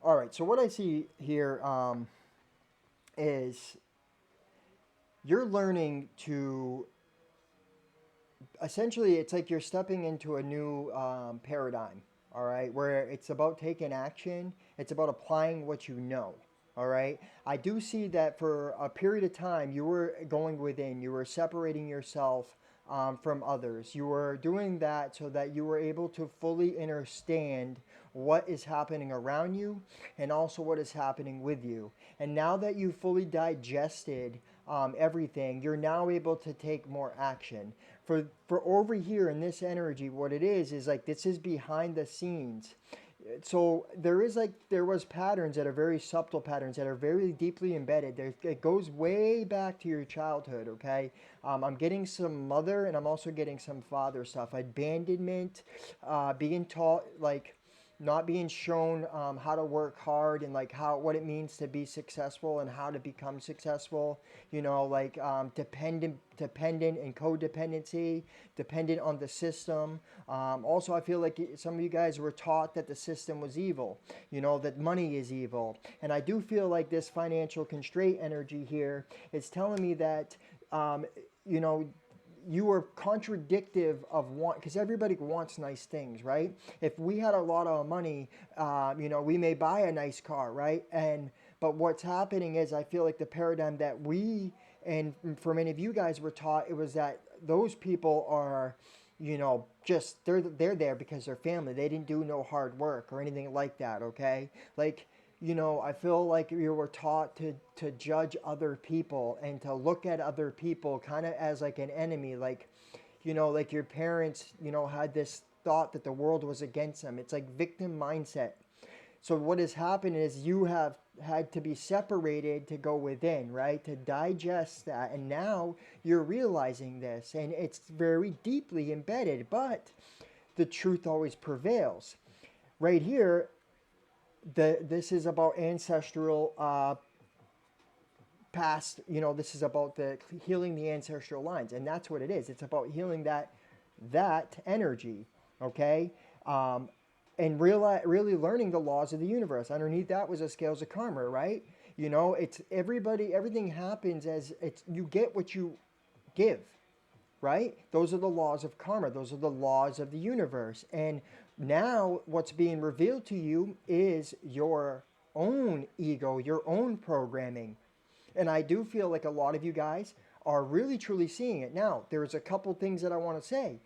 All right. So what I see here is you're learning to essentially, it's like you're stepping into a new paradigm, all right, where it's about taking action, it's about applying what you know. All right. I do see that for a period of time, you were going within, you were separating yourself from others. You were doing that so that you were able to fully understand what is happening around you and also what is happening with you. And now that you fully digested everything, you're now able to take more action. For over here in this energy, what it is like this is behind the scenes. So there was patterns that are very subtle patterns that are very deeply embedded. It goes way back to your childhood. Okay, I'm getting some mother and I'm also getting some father stuff. Abandonment, being taught like not being shown how to work hard and like how what it means to be successful and how to become successful. Like dependent and codependency, dependent on the system. Also, I feel like some of you guys were taught that the system was evil. That money is evil, and I do feel like this financial constraint energy here is telling me that. You know, you are contradictive of want because everybody wants nice things, right? If we had a lot of money, we may buy a nice car, right? And but what's happening is I feel like the paradigm that we and for many of you guys were taught it was that those people are just they're there because they're family. They didn't do no hard work or anything like that, okay? Like I feel like you were taught to judge other people and to look at other people kind of as like an enemy. Like, like your parents, had this thought that the world was against them. It's like victim mindset. So what has happened is you have had to be separated to go within, right? To digest that. And now you're realizing this and it's very deeply embedded, but the truth always prevails. Right here, this is about ancestral past. This is about the healing the ancestral lines, and that's what it is. It's about healing that energy. Okay. And really learning the laws of the universe. Underneath that was the scales of karma, right? It's everything happens as it's you get what you give, right? Those are the laws of karma. Those are the laws of the universe. And now what's being revealed to you is your own ego, your own programming. And I do feel like a lot of you guys are really truly seeing it. Now, there's a couple things that I want to say.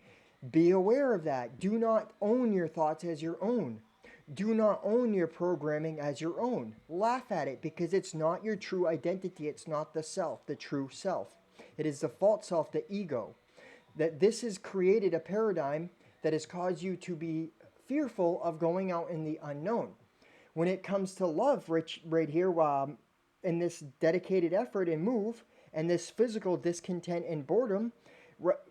Be aware of that. Do not own your thoughts as your own. Do not own your programming as your own. Laugh at it because it's not your true identity. It's not the self, the true self. It is the false self, the ego. That this has created a paradigm that has caused you to be fearful of going out in the unknown. When it comes to love, Rich, right here, in this dedicated effort and move, and this physical discontent and boredom,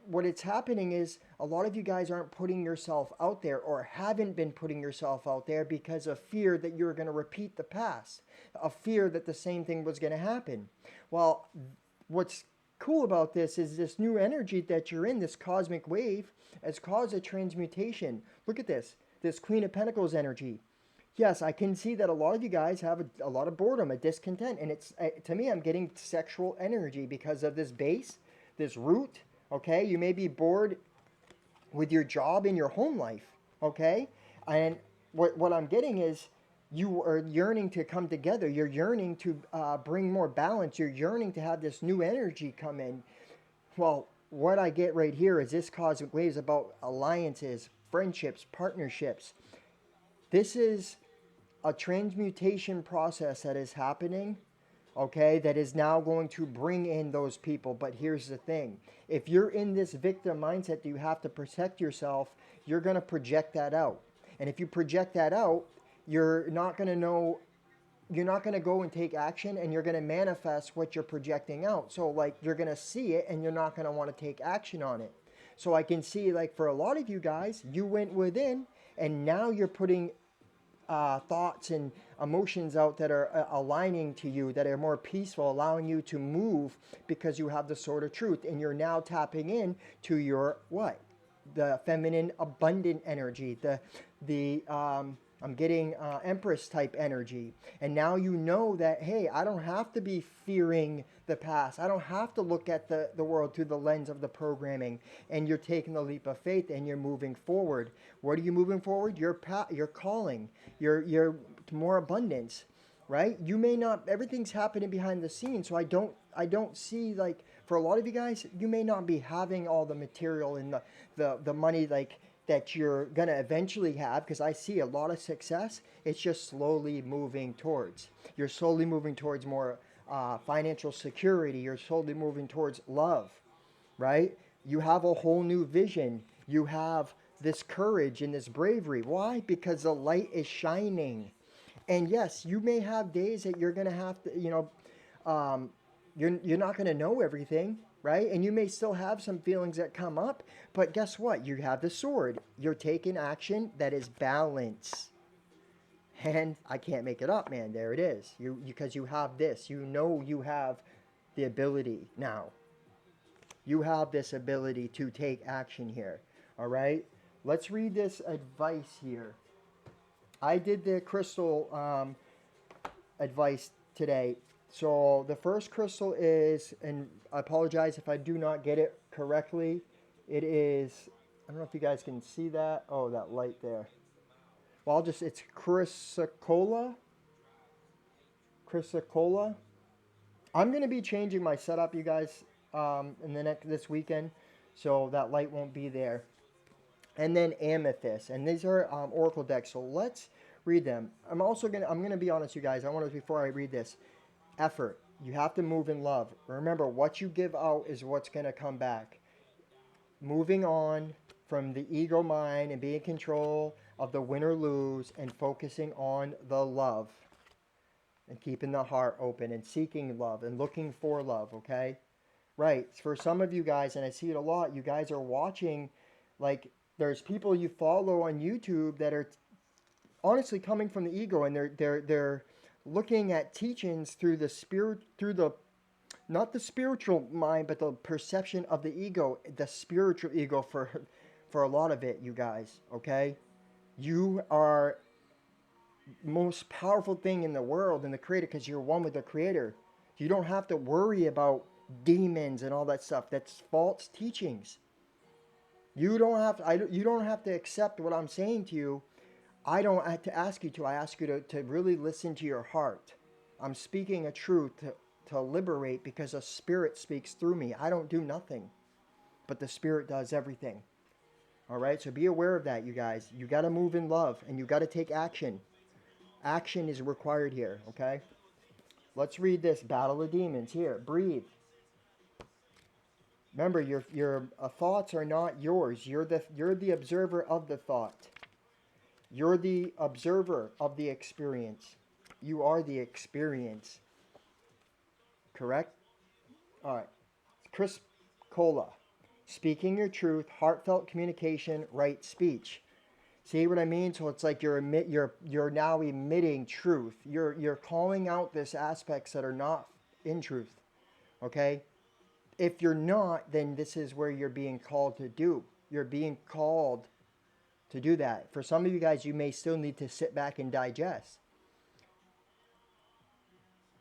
what it's happening is a lot of you guys aren't putting yourself out there or haven't been putting yourself out there because of fear that you're going to repeat the past, a fear that the same thing was going to happen. Well, what's cool about this is this new energy that you're in, this cosmic wave, has caused a transmutation. Look at this Queen of Pentacles energy. Yes, I can see that a lot of you guys have a lot of boredom, a discontent, and it's to me, I'm getting sexual energy because of this base, this root. Okay, you may be bored with your job in your home life. Okay, and what I'm getting is you are yearning to come together. You're yearning to bring more balance. You're yearning to have this new energy come in. Well, what I get right here is this cosmic wave is about alliances, friendships, partnerships. This is a transmutation process that is happening, okay, that is now going to bring in those people. But here's the thing. If you're in this victim mindset that you have to protect yourself, you're going to project that out. And if you project that out, you're not going to know, you're not going to go and take action, and you're going to manifest what you're projecting out. So like you're going to see it and you're not going to want to take action on it. So I can see like for a lot of you guys, you went within and now you're putting thoughts and emotions out that are aligning to you, that are more peaceful, allowing you to move because you have the sword of truth, and you're now tapping in to your what? The feminine abundant energy, the I'm getting Empress type energy. And now you know that, hey, I don't have to be fearing the past. I don't have to look at the world through the lens of the programming. And you're taking the leap of faith and you're moving forward. What are you moving forward? Your calling, your more abundance, right? You may not, everything's happening behind the scenes. So I don't see, like, for a lot of you guys, you may not be having all the material and the money, like, that you're going to eventually have, because I see a lot of success. It's just slowly moving towards. You're slowly moving towards more financial security. You're slowly moving towards love, right? You have a whole new vision. You have this courage and this bravery. Why? Because the light is shining. And yes, you may have days that you're going to have to, you're not going to know everything, right? And you may still have some feelings that come up, but guess what? You have the sword. You're taking action that is balance. And I can't make it up, man. There it is. Because you have this. You know you have the ability now. You have this ability to take action here. All right? Let's read this advice here. I did the crystal advice today. So the first crystal is, and I apologize if I do not get it correctly, it is, I don't know if you guys can see that. Oh, that light there. Well, it's chrysocolla. Chrysocolla. I'm going to be changing my setup, you guys, in this weekend, so that light won't be there. And then amethyst, and these are oracle decks. So let's read them. I'm gonna be honest, you guys. I want to, before I read this, effort. You have to move in love. Remember, what you give out is what's gonna come back. Moving on from the ego mind and being in control of the win or lose, and focusing on the love, and keeping the heart open and seeking love and looking for love. Okay, right? For some of you guys, and I see it a lot. You guys are watching, like, there's people you follow on YouTube that are honestly coming from the ego, and they're looking at teachings through the spirit, through the, not the spiritual mind, but the perception of the ego, the spiritual ego for a lot of it, you guys. Okay, you are most powerful thing in the world, in the creator, because you're one with the creator. You don't have to worry about demons and all that stuff. That's false teachings. You don't have to, you don't have to accept what I'm saying to you. I don't have to ask you to. I ask you to really listen to your heart. I'm speaking a truth to liberate, because a spirit speaks through me. I don't do nothing, but the spirit does everything. All right? So be aware of that, you guys. You got to move in love, and you got to take action. Action is required here, okay? Let's read this Battle of Demons here. Breathe. Remember, your thoughts are not yours. You're the observer of the thought. You're the observer of the experience. You are the experience. Correct? All right. Chris Cola. Speaking your truth, heartfelt communication, right speech. See what I mean? So it's like you're now emitting truth. You're calling out this aspects that are not in truth. Okay? If you're not, then this is where you're being called to do. You're being called to do that. For some of you guys, you may still need to sit back and digest.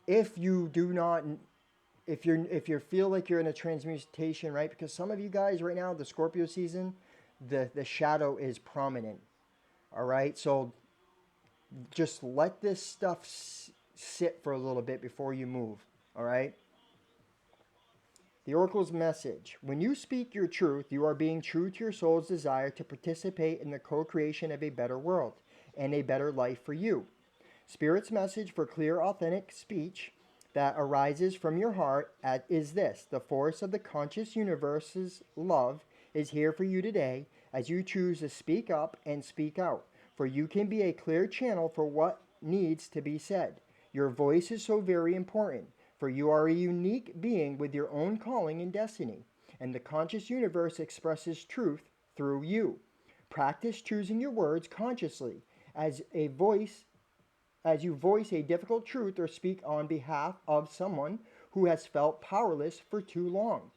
If you do not, if you feel like you're in a transmutation, right? Because some of you guys right now, the Scorpio season, the shadow is prominent. All right, so just let this stuff sit for a little bit before you move. All right. The Oracle's message. When you speak your truth, you are being true to your soul's desire to participate in the co-creation of a better world and a better life for you. Spirit's message for clear, authentic speech that arises from your heart is this: the force of the conscious universe's love is here for you today as you choose to speak up and speak out, for you can be a clear channel for what needs to be said. Your voice is so very important, for you are a unique being with your own calling and destiny, and the conscious universe expresses truth through you. Practice choosing your words consciously as you voice a difficult truth or speak on behalf of someone who has felt powerless for too long.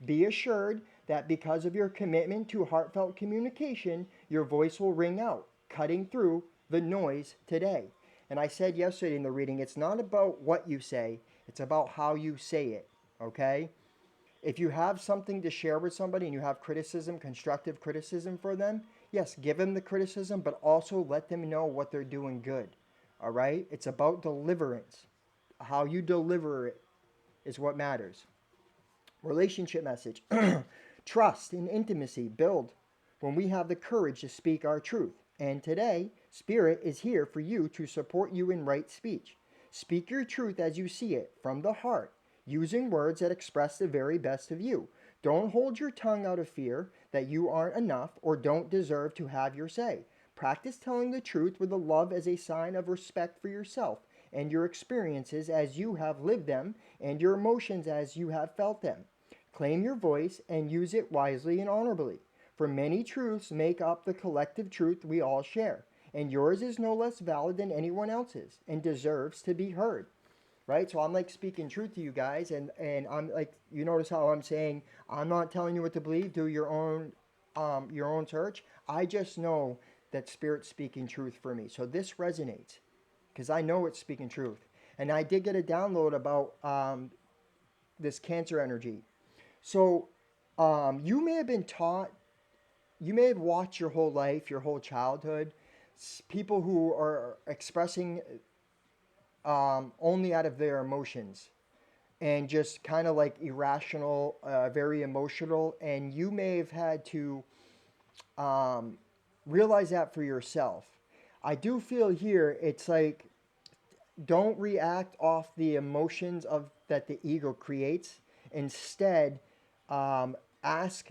Be assured that because of your commitment to heartfelt communication, your voice will ring out, cutting through the noise today. And I said yesterday in the reading, it's not about what you say, it's about how you say it, okay? If you have something to share with somebody and you have criticism, constructive criticism for them, yes, give them the criticism, but also let them know what they're doing good, all right? It's about deliverance. How you deliver it is what matters. Relationship message. Trust and intimacy build when we have the courage to speak our truth. And today, Spirit is here for you to support you in right speech. Speak your truth as you see it, from the heart, using words that express the very best of you. Don't hold your tongue out of fear that you aren't enough or don't deserve to have your say. Practice telling the truth with the love as a sign of respect for yourself and your experiences as you have lived them and your emotions as you have felt them. Claim your voice and use it wisely and honorably. For many truths make up the collective truth we all share, and yours is no less valid than anyone else's and deserves to be heard. Right? So I'm like speaking truth to you guys, and I'm like, you notice how I'm saying I'm not telling you what to believe. Do your own search. I just know that Spirit's speaking truth for me. So this resonates because I know it's speaking truth. And I did get a download about this cancer energy. So you may have been taught, you may have watched your whole life, your whole childhood, people who are expressing only out of their emotions and just kind of like irrational, very emotional. And you may have had to realize that for yourself. I do feel here it's like don't react off the emotions of that the ego creates. Instead, ask,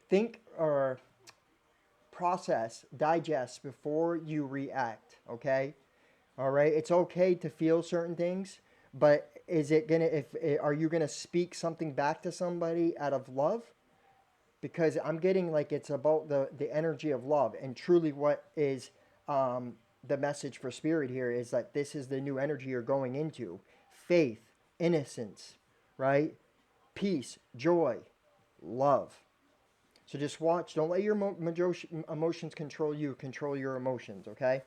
think, or process, digest before you react. Okay, all right. It's okay to feel certain things, but is it gonna? If are you gonna speak something back to somebody out of love? Because I'm getting like it's about the energy of love, and truly, what is the message for Spirit here is that this is the new energy you're going into: faith, innocence, right? Peace, joy, love. So just watch. Don't let your emotions control you. Control your emotions, okay?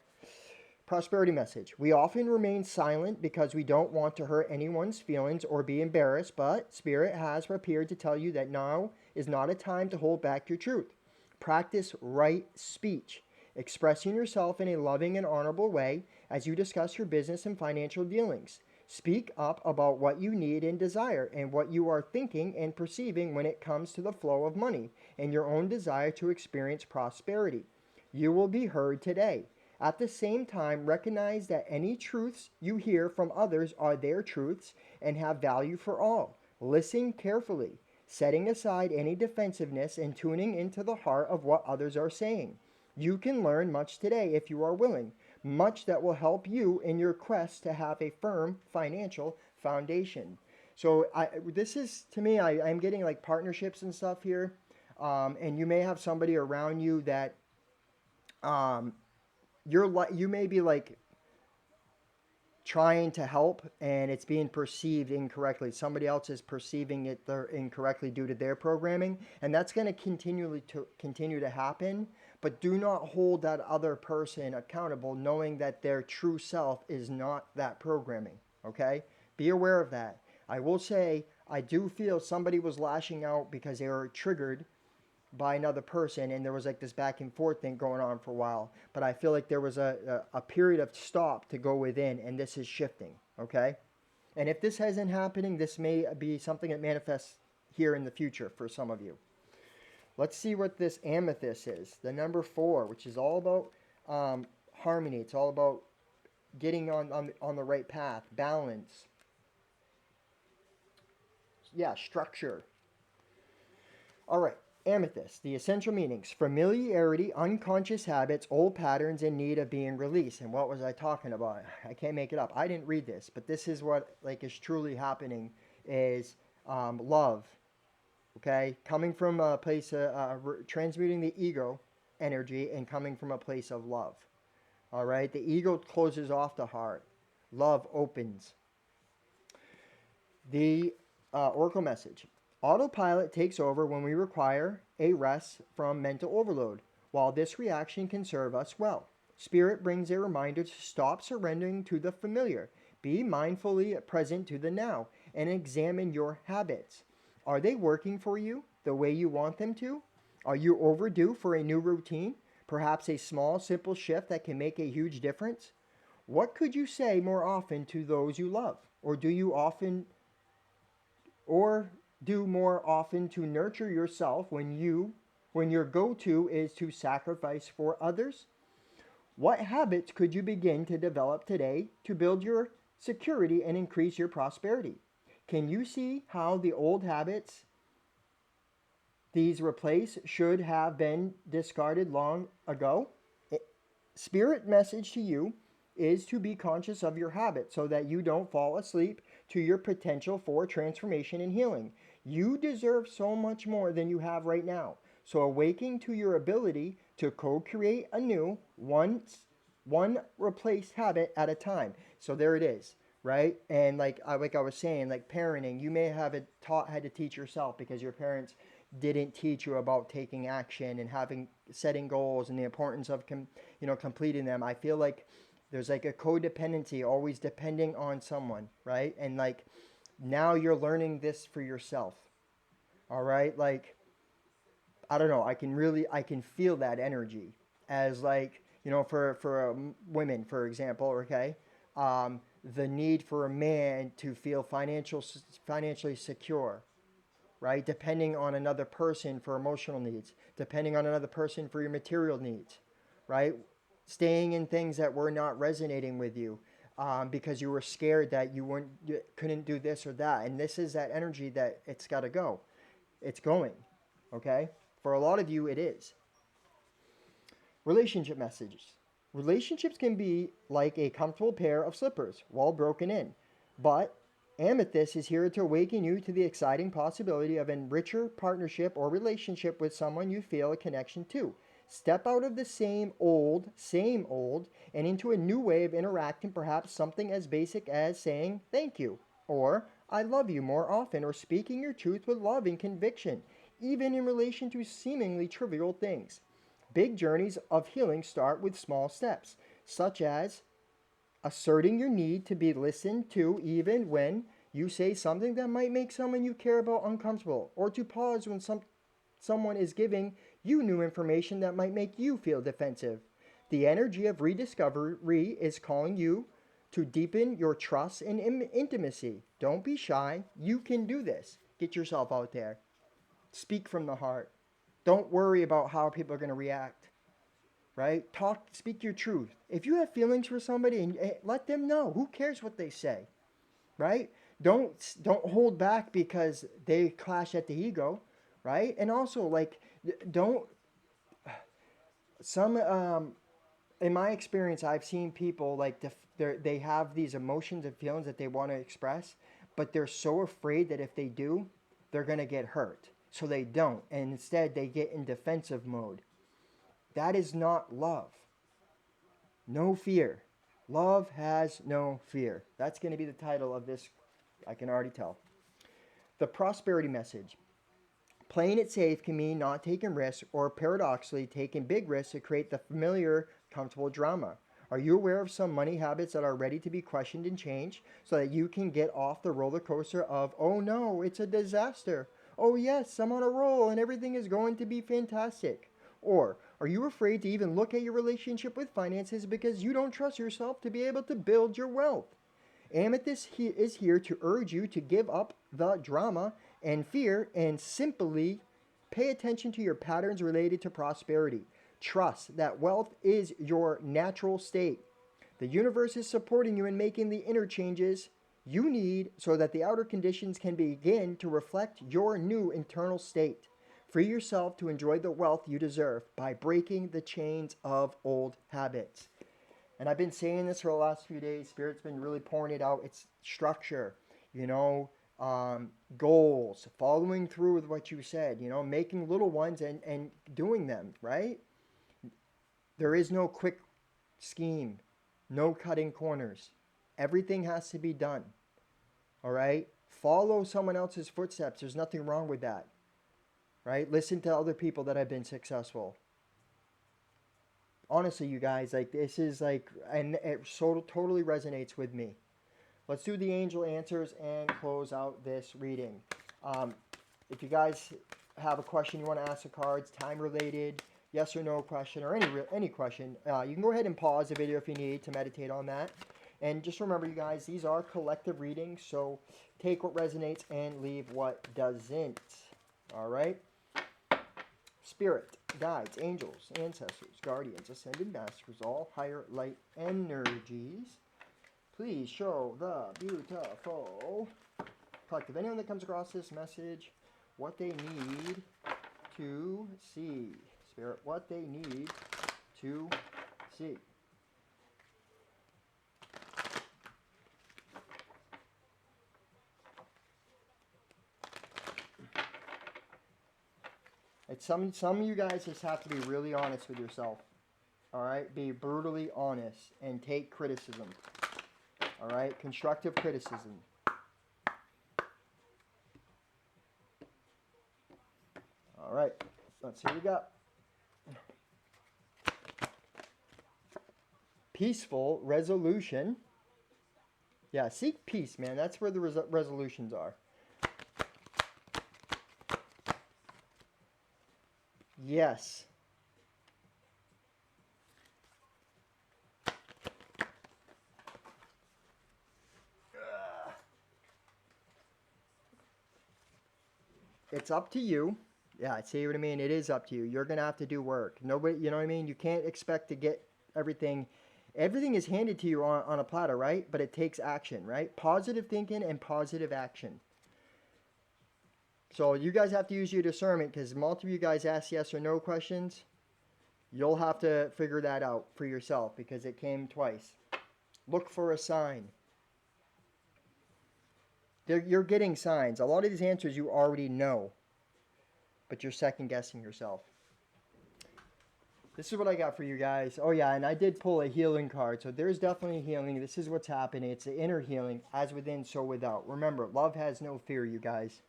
Prosperity message. We often remain silent because we don't want to hurt anyone's feelings or be embarrassed, but Spirit has prepared to tell you that now is not a time to hold back your truth. Practice right speech, expressing yourself in a loving and honorable way as you discuss your business and financial dealings. Speak up about what you need and desire and what you are thinking and perceiving when it comes to the flow of money and your own desire to experience prosperity. You will be heard today. At the same time, recognize that any truths you hear from others are their truths and have value for all. Listen carefully, setting aside any defensiveness and tuning into the heart of what others are saying. You can learn much today if you are willing, much that will help you in your quest to have a firm financial foundation. So this is, to me, I'm getting like partnerships and stuff here. And you may have somebody around you that um, you may be like trying to help and it's being perceived incorrectly. Somebody else is perceiving it incorrectly due to their programming, and that's going to continue to happen. But do not hold that other person accountable, knowing that their true self is not that programming. Okay, be aware of that. I will say I do feel somebody was lashing out because they were triggered by another person, and there was like this back and forth thing going on for a while. But I feel like there was a period of stop to go within, and this is shifting, okay? And if this isn't happening, this may be something that manifests here in the future for some of you. Let's see what this amethyst is. The number 4, which is all about harmony. It's all about getting on the right path, balance. Yeah, structure. All right. Amethyst, the essential meanings: familiarity, unconscious habits, old patterns in need of being released. And what was I talking about? I can't make it up. I didn't read this, but this is what like is truly happening is love. Okay, coming from a place transmuting the ego energy and coming from a place of love. All right, the ego closes off the heart. Love opens. The Oracle message. Autopilot takes over when we require a rest from mental overload. While this reaction can serve us well, Spirit brings a reminder to stop surrendering to the familiar. Be mindfully present to the now and examine your habits. Are they working for you the way you want them to? Are you overdue for a new routine? Perhaps a small, simple shift that can make a huge difference? What could you say more often to those you love? Or do more often to nurture yourself when your go-to is to sacrifice for others? What habits could you begin to develop today to build your security and increase your prosperity? Can you see how the old habits these replace should have been discarded long ago? Spirit message to you is to be conscious of your habits so that you don't fall asleep to your potential for transformation and healing. You deserve so much more than you have right now. So awaking to your ability to co-create a new one replaced habit at a time. So there it is, right? And like I was saying, like parenting, you may have had to teach yourself because your parents didn't teach you about taking action and setting goals and the importance of completing them. I feel like there's like a codependency, always depending on someone, right? And like now you're learning this for yourself. All right? Like I don't know, I can feel that energy as like, for women, for example, okay? The need for a man to feel financially secure, right? Depending on another person for emotional needs, depending on another person for your material needs, right? Staying in things that were not resonating with you because you were scared that you couldn't do this or that. And this is that energy that it's got to go. It's going, okay? For a lot of you, it is. Relationship messages. Relationships can be like a comfortable pair of slippers, well broken in. But Amethyst is here to awaken you to the exciting possibility of a richer partnership or relationship with someone you feel a connection to. Step out of the same old, and into a new way of interacting, perhaps something as basic as saying thank you, or I love you more often, or speaking your truth with love and conviction, even in relation to seemingly trivial things. Big journeys of healing start with small steps, such as asserting your need to be listened to even when you say something that might make someone you care about uncomfortable, or to pause when someone is giving you new information that might make you feel defensive. The energy of rediscovery is calling you to deepen your trust and intimacy. Don't be shy. You can do this. Get yourself out there. Speak from the heart. Don't worry about how people are going to react, right? Speak your truth. If you have feelings for somebody, and let them know. Who cares what they say, right? Don't hold back because they clash at the ego, right? And also, like, don't some in my experience, I've seen people like they have these emotions and feelings that they want to express, but they're so afraid that if they do, they're gonna get hurt, so they don't, and instead they get in defensive mode. That is not love. No fear. Love has no fear. That's going to be the title of this. I can already tell. The prosperity message. Playing it safe can mean not taking risks, or paradoxically taking big risks to create the familiar, comfortable drama. Are you aware of some money habits that are ready to be questioned and changed so that you can get off the roller coaster of, oh no, it's a disaster. Oh yes, I'm on a roll and everything is going to be fantastic. Or are you afraid to even look at your relationship with finances because you don't trust yourself to be able to build your wealth? Amethyst is here to urge you to give up the drama and fear and simply pay attention to your patterns related to prosperity. Trust that wealth is your natural state. The universe is supporting you in making the inner changes you need so that the outer conditions can begin to reflect your new internal state. Free yourself to enjoy the wealth you deserve by breaking the chains of old habits. And I've been saying this for the last few days. Spirit's been really pouring it out. It's structure, you know, goals, following through with what you said, making little ones and doing them, right? There is no quick scheme, no cutting corners. Everything has to be done, all right? Follow someone else's footsteps. There's nothing wrong with that, right? Listen to other people that have been successful. Honestly, you guys, like this is like, and it so totally resonates with me. Let's do the angel answers and close out this reading. Um, if you guys have a question you want to ask the cards, time related, yes or no question, or any question, you can go ahead and pause the video if you need to meditate on that. And just remember, you guys, these are collective readings, so take what resonates and leave what doesn't. All right? Spirit, guides, angels, ancestors, guardians, ascended masters, all higher light energies, please show the beautiful collective, anyone that comes across this message, what they need to see. Spirit, what they need to see. It's some of you guys just have to be really honest with yourself. All right? Be brutally honest and take criticism. All right? Constructive criticism. All right. Let's see what we got. Peaceful resolution. Yeah, seek peace, man. That's where the resolutions are. Yes. It's up to you. Yeah, see what I mean? It is up to you. You're going to have to do work. Nobody, you know what I mean? You can't expect to get everything. Everything is handed to you on a platter, right? But it takes action, right? Positive thinking and positive action. So you guys have to use your discernment because multiple of you guys ask yes or no questions. You'll have to figure that out for yourself because it came twice. Look for a sign. You're getting signs. A lot of these answers you already know, but you're second guessing yourself. This is what I got for you guys. Oh yeah, and I did pull a healing card. So there's definitely healing. This is what's happening. It's the inner healing, as within, so without. Remember, love has no fear, you guys.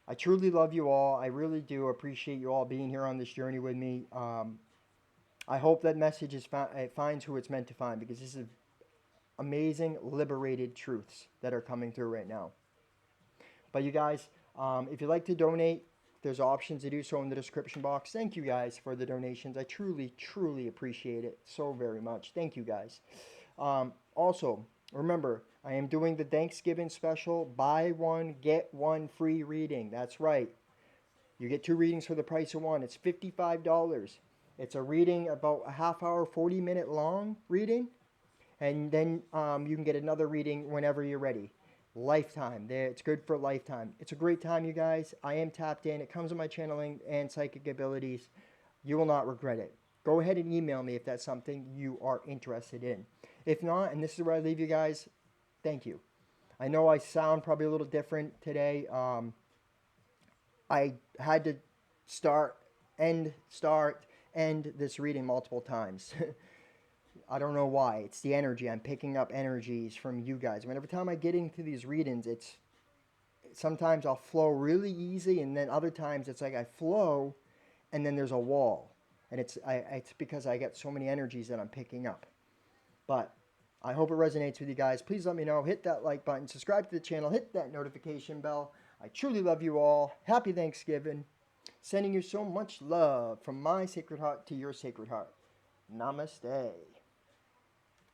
I truly love you all. I really do appreciate you all being here on this journey with me. I hope that message it finds who it's meant to find because this is amazing, liberated truths that are coming through right now. But you guys, if you'd like to donate, there's options to do so in the description box. Thank you guys for the donations. I truly, truly appreciate it so very much. Thank you guys. Also, remember, I am doing the Thanksgiving special. Buy one, get one free reading. That's right. You get 2 readings for the price of 1. It's $55. It's a reading about a half hour, 40-minute long reading. And then you can get another reading whenever you're ready. Lifetime. It's good for lifetime. It's a great time, you guys. I am tapped in. It comes with my channeling and psychic abilities. You will not regret it. Go ahead and email me if that's something you are interested in. If not, and this is where I leave you guys, thank you. I know I sound probably a little different today. I had to end this reading multiple times. I don't know why. It's the energy. I'm picking up energies from you guys. Every time I get into these readings, sometimes I'll flow really easy, and then other times it's like I flow, and then there's a wall, and it's because I get so many energies that I'm picking up. But I hope it resonates with you guys. Please let me know. Hit that like button. Subscribe to the channel. Hit that notification bell. I truly love you all. Happy Thanksgiving. Sending you so much love from my sacred heart to your sacred heart. Namaste.